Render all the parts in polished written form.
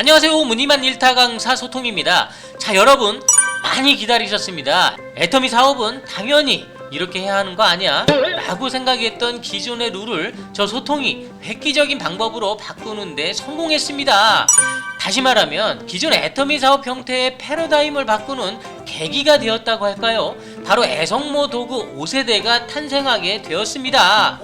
안녕하세요. 무늬만 일타 강사 소통입니다. 자, 여러분 많이 기다리셨습니다. 애터미 사업은 당연히 이렇게 해야 하는 거 아니야? 라고 생각했던 기존의 룰을 저 소통이 획기적인 방법으로 바꾸는데 성공했습니다. 다시 말하면 기존의 애터미 사업 형태의 패러다임을 바꾸는 계기가 되었다고 할까요? 바로 애성모 도구 5세대가 탄생하게 되었습니다.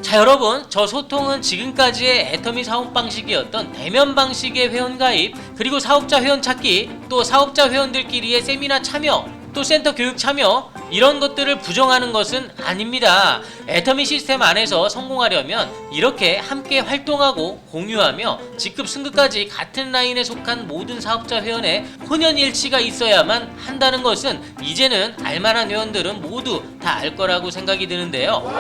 자, 여러분, 저 소통은 지금까지의 애터미 사업 방식이었던 대면 방식의 회원가입, 그리고 사업자 회원 찾기, 또 사업자 회원들끼리의 세미나 참여, 또 센터 교육 참여, 이런 것들을 부정하는 것은 아닙니다. 애터미 시스템 안에서 성공하려면 이렇게 함께 활동하고 공유하며 직급 승급까지 같은 라인에 속한 모든 사업자 회원의 혼연일치가 있어야만 한다는 것은 이제는 알만한 회원들은 모두 다 알 거라고 생각이 드는데요.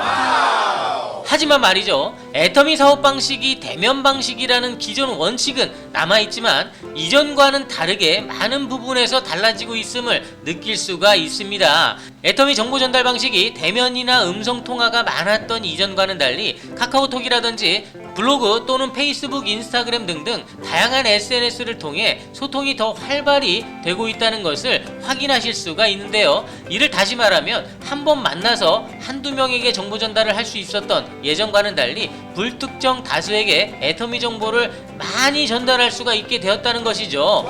하지만 말이죠, 애터미 사업 방식이 대면 방식이라는 기존 원칙은 남아있지만 이전과는 다르게 많은 부분에서 달라지고 있음을 느낄 수가 있습니다. 애터미 정보 전달 방식이 대면이나 음성 통화가 많았던 이전과는 달리 카카오톡이라든지 블로그 또는 페이스북, 인스타그램 등등 다양한 SNS를 통해 소통이 더 활발히 되고 있다는 것을 확인하실 수가 있는데요. 이를 다시 말하면 한 번 만나서 한두 명에게 정보 전달을 할 수 있었던 예전과는 달리 불특정 다수에게 애터미 정보를 많이 전달할 수가 있게 되었다는 것이죠.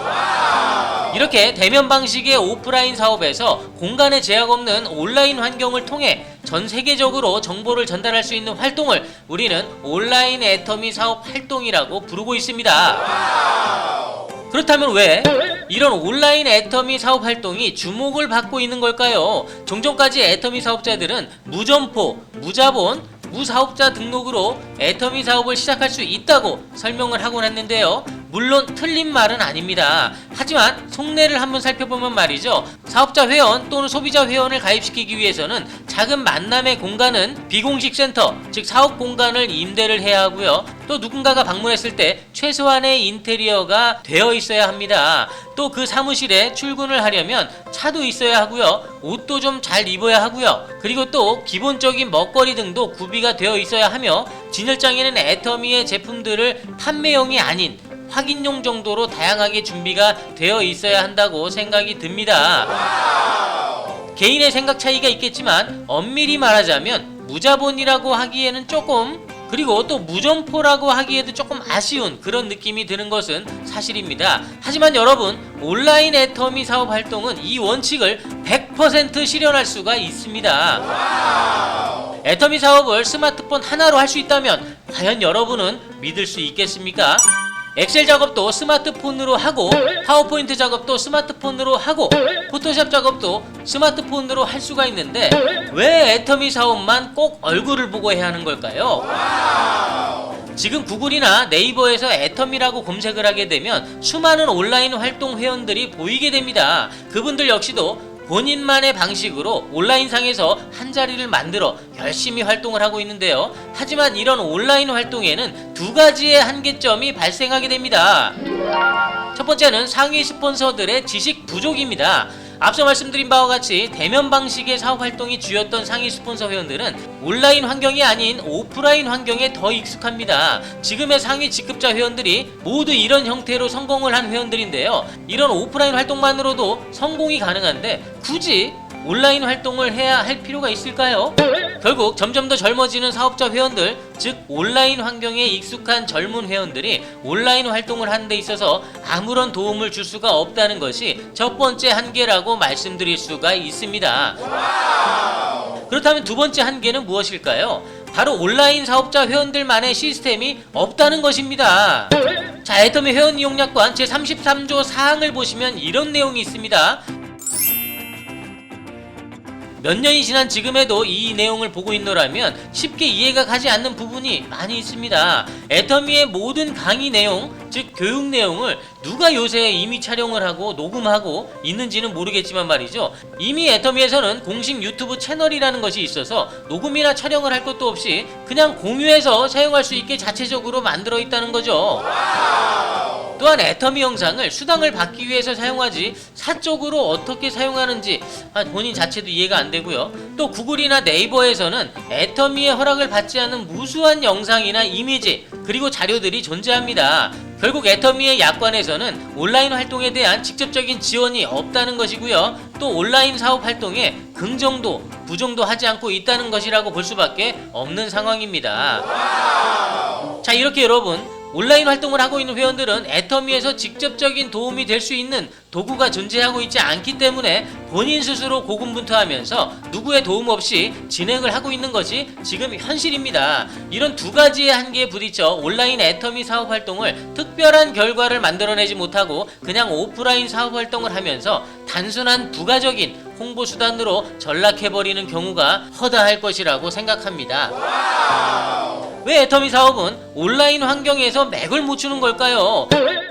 이렇게 대면 방식의 오프라인 사업에서 공간에 제약 없는 온라인 환경을 통해 전 세계적으로 정보를 전달할 수 있는 활동을 우리는 온라인 애터미 사업 활동이라고 부르고 있습니다. 그렇다면 왜 이런 온라인 애터미 사업 활동이 주목을 받고 있는 걸까요? 종전까지 애터미 사업자들은 무점포, 무자본, 무사업자 등록으로 애터미 사업을 시작할 수 있다고 설명을 하곤 했는데요. 물론 틀린 말은 아닙니다. 하지만 속내를 한번 살펴보면 말이죠, 사업자 회원 또는 소비자 회원을 가입시키기 위해서는 작은 만남의 공간은 비공식 센터, 즉 사업 공간을 임대를 해야 하고요. 또 누군가가 방문했을 때 최소한의 인테리어가 되어 있어야 합니다. 또 그 사무실에 출근을 하려면 차도 있어야 하고요. 옷도 좀 잘 입어야 하고요. 그리고 또 기본적인 먹거리 등도 구비가 되어 있어야 하며, 진열장에는 애터미의 제품들을 판매용이 아닌 확인용 정도로 다양하게 준비가 되어 있어야 한다고 생각이 듭니다. 개인의 생각 차이가 있겠지만 엄밀히 말하자면 무자본이라고 하기에는 조금, 그리고 또 무점포라고 하기에도 조금 아쉬운 그런 느낌이 드는 것은 사실입니다. 하지만 여러분, 온라인 애터미 사업 활동은 이 원칙을 100% 실현할 수가 있습니다. 애터미 사업을 스마트폰 하나로 할 수 있다면 과연 여러분은 믿을 수 있겠습니까? 엑셀 작업도 스마트폰으로 하고, 파워포인트 작업도 스마트폰으로 하고, 포토샵 작업도 스마트폰으로 할 수가 있는데 왜 애터미 사업만 꼭 얼굴을 보고 해야 하는 걸까요? 지금 구글이나 네이버에서 애터미라고 검색을 하게 되면 수많은 온라인 활동 회원들이 보이게 됩니다. 그분들 역시도 본인만의 방식으로 온라인상에서 한자리를 만들어 열심히 활동을 하고 있는데요. 하지만 이런 온라인 활동에는 두 가지의 한계점이 발생하게 됩니다. 첫 번째는 상위 스폰서들의 지식 부족입니다. 앞서 말씀드린 바와 같이 대면 방식의 사업 활동이 주였던 상위 스폰서 회원들은 온라인 환경이 아닌 오프라인 환경에 더 익숙합니다. 지금의 상위 직급자 회원들이 모두 이런 형태로 성공을 한 회원들인데요. 이런 오프라인 활동만으로도 성공이 가능한데 굳이 온라인 활동을 해야 할 필요가 있을까요? 결국 점점 더 젊어지는 사업자 회원들, 즉 온라인 환경에 익숙한 젊은 회원들이 온라인 활동을 하는 데 있어서 아무런 도움을 줄 수가 없다는 것이 첫 번째 한계라고 말씀드릴 수가 있습니다. 그렇다면 두 번째 한계는 무엇일까요? 바로 온라인 사업자 회원들만의 시스템이 없다는 것입니다. 자, 애터미 회원 이용약관 제33조 사항을 보시면 이런 내용이 있습니다. 몇 년이 지난 지금에도 이 내용을 보고 있노라면 쉽게 이해가 가지 않는 부분이 많이 있습니다. 애터미의 모든 강의 내용, 즉 교육 내용을 누가 요새 이미 촬영을 하고 녹음하고 있는지는 모르겠지만 말이죠, 이미 애터미에서는 공식 유튜브 채널이라는 것이 있어서 녹음이나 촬영을 할 것도 없이 그냥 공유해서 사용할 수 있게 자체적으로 만들어 있다는 거죠. 또한 애터미 영상을 수당을 받기 위해서 사용하지 사적으로 어떻게 사용하는지 본인 자체도 이해가 안 되고요. 또 구글이나 네이버에서는 애터미의 허락을 받지 않은 무수한 영상이나 이미지, 그리고 자료들이 존재합니다. 결국 애터미의 약관에서는 온라인 활동에 대한 직접적인 지원이 없다는 것이고요. 또 온라인 사업 활동에 긍정도, 부정도 하지 않고 있다는 것이라고 볼 수밖에 없는 상황입니다. 자, 이렇게 여러분, 온라인 활동을 하고 있는 회원들은 애터미에서 직접적인 도움이 될 수 있는 도구가 존재하고 있지 않기 때문에 본인 스스로 고군분투하면서 누구의 도움 없이 진행을 하고 있는 것이 지금 현실입니다. 이런 두 가지의 한계에 부딪혀 온라인 애터미 사업 활동을 특별한 결과를 만들어내지 못하고 그냥 오프라인 사업 활동을 하면서 단순한 부가적인 홍보 수단으로 전락해버리는 경우가 허다할 것이라고 생각합니다. 왜 애터미 사업은 온라인 환경에서 맥을 못 추는 걸까요?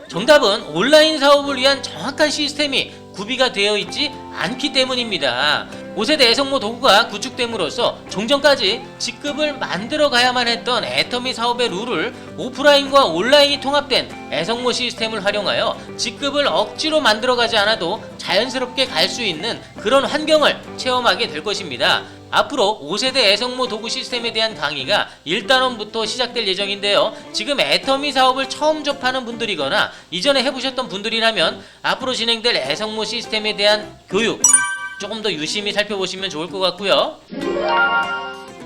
정답은 온라인 사업을 위한 정확한 시스템이 구비가 되어 있지 않기 때문입니다. 5세대 애성모 도구가 구축됨으로써 종전까지 직급을 만들어 가야만 했던 애터미 사업의 룰을 오프라인과 온라인이 통합된 애성모 시스템을 활용하여 직급을 억지로 만들어 가지 않아도 자연스럽게 갈 수 있는 그런 환경을 체험하게 될 것입니다. 앞으로 5세대 애성모 도구 시스템에 대한 강의가 1단원부터 시작될 예정인데요. 지금 애터미 사업을 처음 접하는 분들이거나 이전에 해보셨던 분들이라면 앞으로 진행될 애성모 시스템에 대한 교육 조금 더 유심히 살펴보시면 좋을 것 같고요.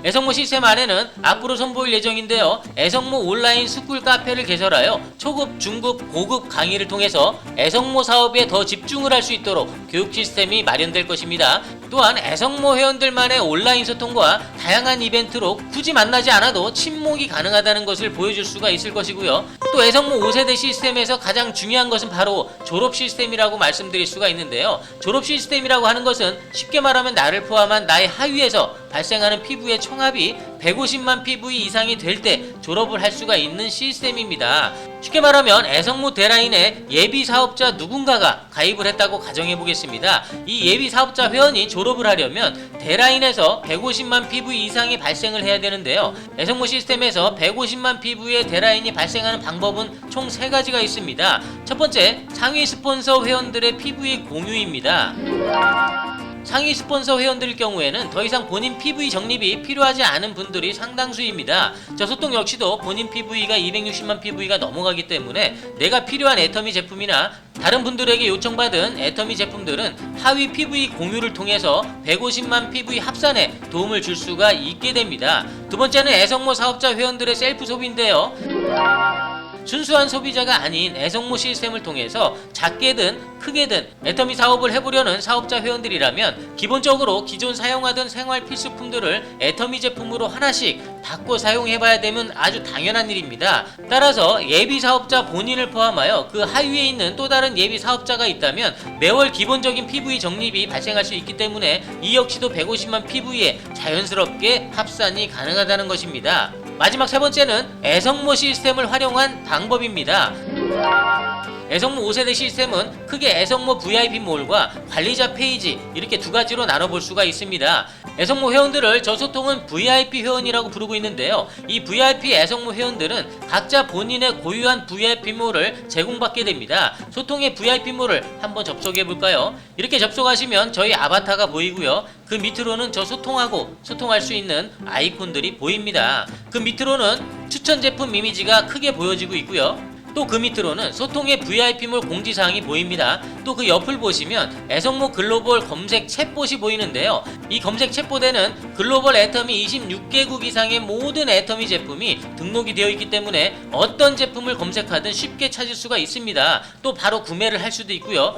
애성모 시스템 안에는 앞으로 선보일 예정인데요. 애성모 온라인 스쿨 카페를 개설하여 초급, 중급, 고급 강의를 통해서 애성모 사업에 더 집중을 할 수 있도록 교육 시스템이 마련될 것입니다. 또한 애성모 회원들만의 온라인 소통과 다양한 이벤트로 굳이 만나지 않아도 친목이 가능하다는 것을 보여줄 수가 있을 것이고요. 또 애성모 5세대 시스템에서 가장 중요한 것은 바로 졸업 시스템이라고 말씀드릴 수가 있는데요. 졸업 시스템이라고 하는 것은 쉽게 말하면 나를 포함한 나의 하위에서 발생하는 피부의 총합이 150만 PV 이상이 될 때 졸업을 할 수가 있는 시스템입니다. 쉽게 말하면 애성모 대라인에 예비 사업자 누군가가 가입을 했다고 가정해 보겠습니다. 이 예비 사업자 회원이 졸업을 하려면 대라인에서 150만 PV 이상이 발생을 해야 되는데요. 애성모 시스템에서 150만 PV의 대라인이 발생하는 방법은 총 3가지가 있습니다. 첫 번째, 상위 스폰서 회원들의 PV 공유입니다. 상위 스폰서 회원들일 경우에는 더 이상 본인 PV 적립이 필요하지 않은 분들이 상당수입니다. 저 소통 역시도 본인 PV가 260만 PV가 넘어가기 때문에 내가 필요한 애터미 제품이나 다른 분들에게 요청받은 애터미 제품들은 하위 PV 공유를 통해서 150만 PV 합산에 도움을 줄 수가 있게 됩니다. 두 번째는 애성모 사업자 회원들의 셀프 소비인데요. 순수한 소비자가 아닌 애성모 시스템을 통해서 작게든 크게든 애터미 사업을 해보려는 사업자 회원들이라면 기본적으로 기존 사용하던 생활 필수품들을 애터미 제품으로 하나씩 바꿔 사용해봐야 되면 아주 당연한 일입니다. 따라서 예비 사업자 본인을 포함하여 그 하위에 있는 또 다른 예비 사업자가 있다면 매월 기본적인 PV 적립이 발생할 수 있기 때문에 이 역시도 150만 PV에 자연스럽게 합산이 가능하다는 것입니다. 마지막 3번째는 애성모 시스템을 활용한 방법입니다. 애성모 5세대 시스템은 크게 애성모 VIP몰과 관리자 페이지 이렇게 2가지로 나눠볼 수가 있습니다. 애성모 회원들을 저 소통은 VIP 회원이라고 부르고 있는데요. 이 VIP 애성모 회원들은 각자 본인의 고유한 VIP몰을 제공받게 됩니다. 소통의 VIP몰을 한번 접속해볼까요? 이렇게 접속하시면 저희 아바타가 보이고요. 그 밑으로는 저 소통하고 소통할 수 있는 아이콘들이 보입니다. 그 밑으로는 추천 제품 이미지가 크게 보여지고 있고요. 또 그 밑으로는 소통의 VIP몰 공지사항이 보입니다. 또 그 옆을 보시면 애성모 글로벌 검색 챗봇이 보이는데요. 이 검색 챗봇에는 글로벌 애터미 26개국 이상의 모든 애터미 제품이 등록이 되어 있기 때문에 어떤 제품을 검색하든 쉽게 찾을 수가 있습니다. 또 바로 구매를 할 수도 있고요.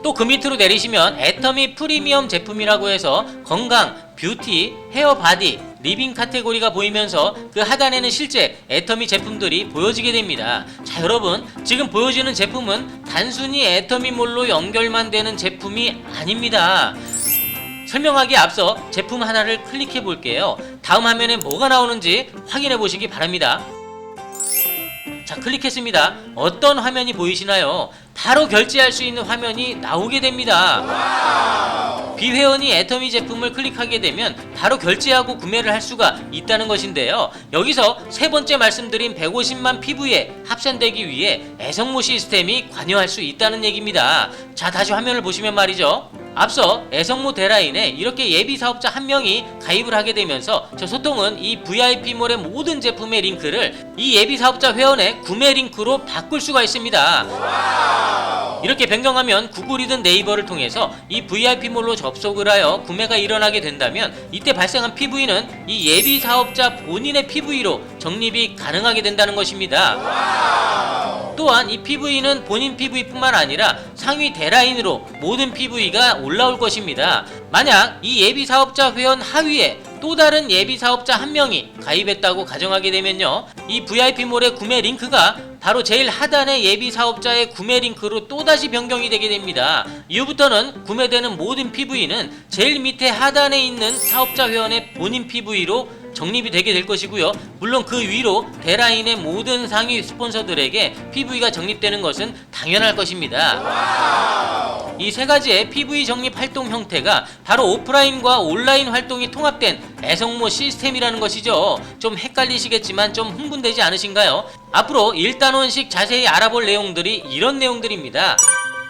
또 그 밑으로 내리시면 애터미 프리미엄 제품이라고 해서 건강, 뷰티, 헤어 바디, 리빙 카테고리가 보이면서 그 하단에는 실제 애터미 제품들이 보여지게 됩니다. 자, 여러분, 지금 보여지는 제품은 단순히 애터미몰로 연결만 되는 제품이 아닙니다. 설명하기에 앞서 제품 하나를 클릭해 볼게요. 다음 화면에 뭐가 나오는지 확인해 보시기 바랍니다. 자, 클릭했습니다. 어떤 화면이 보이시나요? 바로 결제할 수 있는 화면이 나오게 됩니다. 비회원이 애터미 제품을 클릭하게 되면 바로 결제하고 구매를 할 수가 있다는 것인데요. 여기서 세 번째 말씀드린 150만 PV에 합산되기 위해 애성모 시스템이 관여할 수 있다는 얘기입니다. 자, 다시 화면을 보시면 말이죠. 앞서 애성모 대라인에 이렇게 예비 사업자 한 명이 가입을 하게 되면서 저 소통은 이 VIP몰의 모든 제품의 링크를 이 예비 사업자 회원의 구매 링크로 바꿀 수가 있습니다. 이렇게 변경하면 구글이든 네이버를 통해서 이 VIP몰로 접속을 하여 구매가 일어나게 된다면 이때 발생한 PV는 이 예비 사업자 본인의 PV로 적립이 가능하게 된다는 것입니다. 또한 이 PV는 본인 PV뿐만 아니라 상위 대라인으로 모든 PV가 올라올 것입니다. 만약 이 예비 사업자 회원 하위에 또 다른 예비 사업자 한 명이 가입했다고 가정하게 되면요, 이 VIP몰의 구매 링크가 바로 제일 하단의 예비 사업자의 구매 링크로 또다시 변경이 되게 됩니다. 이후부터는 구매되는 모든 PV는 제일 밑에 하단에 있는 사업자 회원의 본인 PV로 적립이 되게 될 것이고요. 물론 그 위로 대라인의 모든 상위 스폰서들에게 PV가 적립되는 것은 당연할 것입니다. 이 세 가지의 PV 적립 활동 형태가 바로 오프라인과 온라인 활동이 통합된 애성모 시스템이라는 것이죠. 좀 헷갈리시겠지만 좀 흥분되지 않으신가요? 앞으로 1단원씩 자세히 알아볼 내용들이 이런 내용들입니다.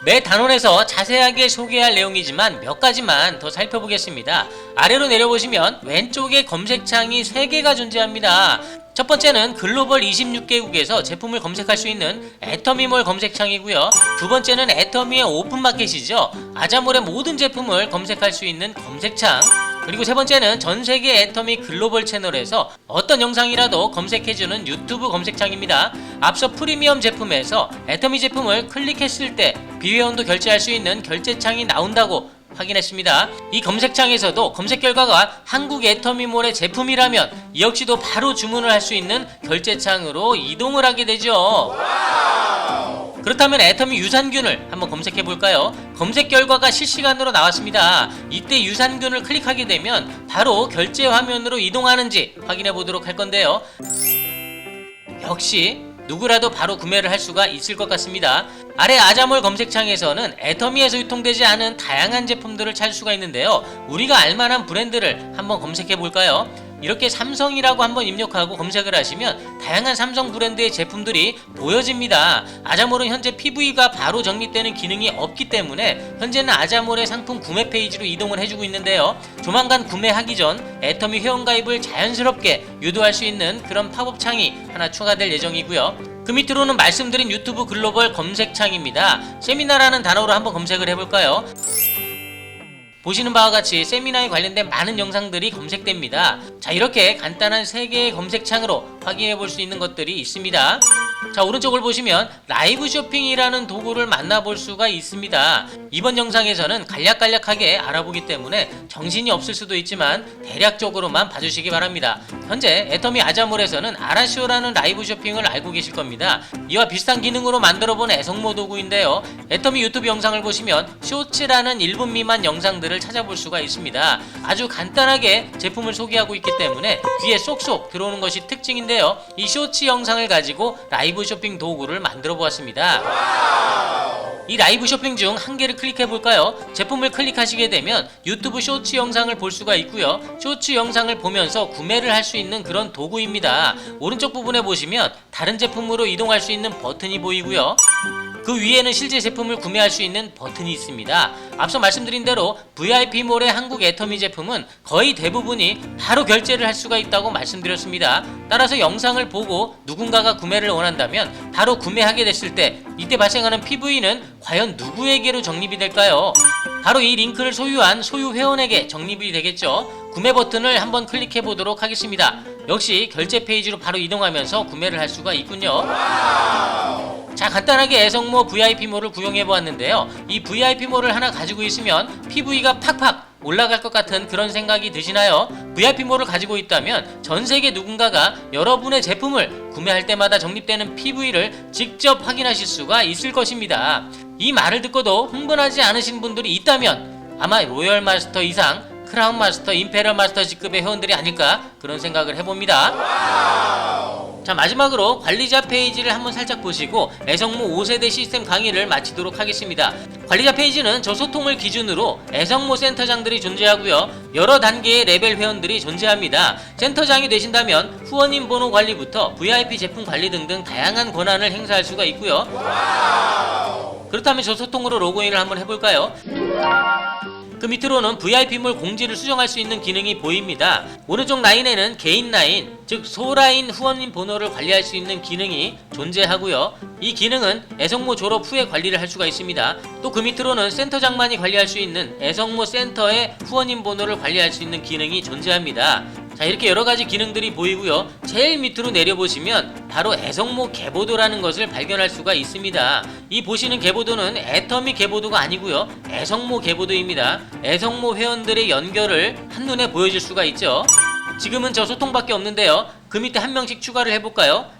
매 단원에서 자세하게 소개할 내용이지만 몇 가지만 더 살펴보겠습니다. 아래로 내려보시면 왼쪽에 검색창이 3개가 존재합니다. 첫 번째는 글로벌 26개국에서 제품을 검색할 수 있는 애터미몰 검색창이고요. 두 번째는 애터미의 오픈마켓이죠. 아자몰의 모든 제품을 검색할 수 있는 검색창. 그리고 세 번째는 전세계 애터미 글로벌 채널에서 어떤 영상이라도 검색해주는 유튜브 검색창입니다. 앞서 프리미엄 제품에서 애터미 제품을 클릭했을 때 비회원도 결제할 수 있는 결제창이 나온다고 확인했습니다. 이 검색창에서도 검색 결과가 한국 애터미몰의 제품이라면 이 역시도 바로 주문을 할 수 있는 결제창으로 이동을 하게 되죠. 그렇다면 애터미 유산균을 한번 검색해 볼까요? 검색 결과가 실시간으로 나왔습니다. 이때 유산균을 클릭하게 되면 바로 결제 화면으로 이동하는지 확인해 보도록 할 건데요. 역시 누구라도 바로 구매를 할 수가 있을 것 같습니다. 아래 아자몰 검색창에서는 애터미에서 유통되지 않은 다양한 제품들을 찾을 수가 있는데요. 우리가 알만한 브랜드를 한번 검색해 볼까요? 이렇게 삼성이라고 한번 입력하고 검색을 하시면 다양한 삼성 브랜드의 제품들이 보여집니다. 아자몰은 현재 PV가 바로 적립되는 기능이 없기 때문에 현재는 아자몰의 상품 구매 페이지로 이동을 해주고 있는데요. 조만간 구매하기 전 애터미 회원가입을 자연스럽게 유도할 수 있는 그런 팝업 창이 하나 추가될 예정이고요. 그 밑으로는 말씀드린 유튜브 글로벌 검색창입니다. 세미나라는 단어로 한번 검색을 해볼까요? 보시는 바와 같이 세미나에 관련된 많은 영상들이 검색됩니다. 자, 이렇게 간단한 3개의 검색창으로 확인해 볼 수 있는 것들이 있습니다. 자, 오른쪽을 보시면 라이브 쇼핑이라는 도구를 만나볼 수가 있습니다. 이번 영상에서는 간략간략하게 알아보기 때문에 정신이 없을 수도 있지만 대략적으로만 봐주시기 바랍니다. 현재 애터미 아자몰에서는 아라쇼라는 라이브 쇼핑을 알고 계실 겁니다. 이와 비슷한 기능으로 만들어본 애성모 도구인데요. 애터미 유튜브 영상을 보시면 쇼츠라는 1분 미만 영상들을 찾아볼 수가 있습니다. 아주 간단하게 제품을 소개하고 있기 때문에 귀에 쏙쏙 들어오는 것이 특징인데요. 이 쇼츠 영상을 가지고 라이브 쇼핑 도구를 만들어 보았습니다. 이 라이브 쇼핑 중 한 개를 클릭해 볼까요? 제품을 클릭하시게 되면 유튜브 쇼츠 영상을 볼 수가 있고요. 쇼츠 영상을 보면서 구매를 할 수 있는 그런 도구입니다. 오른쪽 부분에 보시면 다른 제품으로 이동할 수 있는 버튼이 보이고요. 그 위에는 실제 제품을 구매할 수 있는 버튼이 있습니다. 앞서 말씀드린 대로 VIP몰의 한국 애터미 제품은 거의 대부분이 바로 결제를 할 수가 있다고 말씀드렸습니다. 따라서 영상을 보고 누군가가 구매를 원한다면 바로 구매하게 됐을 때 이때 발생하는 PV는 과연 누구에게로 적립이 될까요? 바로 이 링크를 소유한 소유 회원에게 적립이 되겠죠. 구매 버튼을 한번 클릭해 보도록 하겠습니다. 역시 결제 페이지로 바로 이동하면서 구매를 할 수가 있군요. 자, 간단하게 애성모 VIP몰을 구형해 보았는데요. 이 VIP몰을 하나 가지고 있으면 PV가 팍팍 올라갈 것 같은 그런 생각이 드시나요? VIP몰을 가지고 있다면 전세계 누군가가 여러분의 제품을 구매할 때마다 적립되는 PV를 직접 확인하실 수가 있을 것입니다. 이 말을 듣고도 흥분하지 않으신 분들이 있다면 아마 로열 마스터 이상 크라운 마스터, 임페리얼 마스터 직급의 회원들이 아닐까 그런 생각을 해봅니다. 자, 자, 마지막으로 관리자 페이지를 한번 살짝 보시고 애성모 5세대 시스템 강의를 마치도록 하겠습니다. 관리자 페이지는 저 소통을 기준으로 애성모 센터장들이 존재하고요. 여러 단계의 레벨 회원들이 존재합니다. 센터장이 되신다면 후원인 번호 관리부터 VIP 제품 관리 등등 다양한 권한을 행사할 수가 있고요. 그렇다면 저 소통으로 로그인을 한번 해볼까요? 그 밑으로는 VIP물 공지를 수정할 수 있는 기능이 보입니다. 오른쪽 라인에는 개인 라인, 즉 소라인 후원인 번호를 관리할 수 있는 기능이 존재하고요. 이 기능은 애성모 졸업 후에 관리를 할 수가 있습니다. 또 그 밑으로는 센터장만이 관리할 수 있는 애성모 센터의 후원인 번호를 관리할 수 있는 기능이 존재합니다. 자, 이렇게 여러가지 기능들이 보이고요. 제일 밑으로 내려보시면 바로 애성모 개보도라는 것을 발견할 수가 있습니다. 이 보시는 개보도는 애터미 개보도가 아니고요. 애성모 개보도입니다. 애성모 회원들의 연결을 한눈에 보여줄 수가 있죠. 지금은 저 소통밖에 없는데요. 그 밑에 한 명씩 추가를 해볼까요?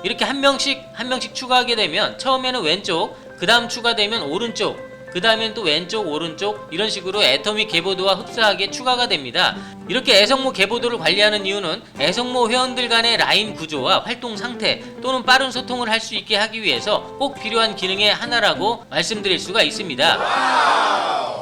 이렇게 한 명씩 추가하게 되면 처음에는 왼쪽, 그 다음 추가되면 오른쪽, 그 다음엔 또 왼쪽, 오른쪽 이런 식으로 애터미 개보도와 흡사하게 추가가 됩니다. 이렇게 애성모 개보도를 관리하는 이유는 애성모 회원들 간의 라인 구조와 활동 상태 또는 빠른 소통을 할 수 있게 하기 위해서 꼭 필요한 기능의 하나라고 말씀드릴 수가 있습니다.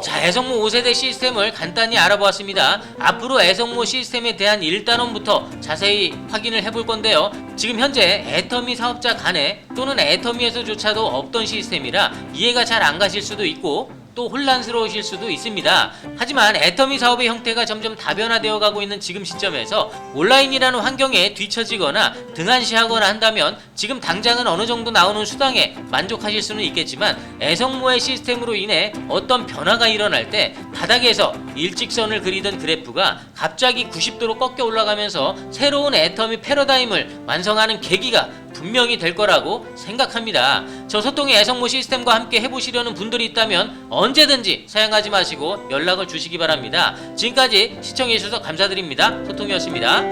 자, 애성모 5세대 시스템을 간단히 알아보았습니다. 앞으로 애성모 시스템에 대한 1단원부터 자세히 확인을 해볼 건데요. 지금 현재 애터미 사업자 간에 또는 애터미에서조차도 없던 시스템이라 이해가 잘 안 가실 수도 있고 또 혼란스러우실 수도 있습니다. 하지만 애터미 사업의 형태가 점점 다변화되어 가고 있는 지금 시점에서 온라인이라는 환경에 뒤처지거나 등한시하거나 한다면 지금 당장은 어느 정도 나오는 수당에 만족하실 수는 있겠지만 애성모의 시스템으로 인해 어떤 변화가 일어날 때 바닥에서 일직선을 그리던 그래프가 갑자기 90도로 꺾여 올라가면서 새로운 애터미 패러다임을 완성하는 계기가 분명히 될 거라고 생각합니다. 저 소통의 애성모 시스템과 함께 해보시려는 분들이 있다면 언제든지 사양하지 마시고 연락을 주시기 바랍니다. 지금까지 시청해주셔서 감사드립니다. 소통이었습니다.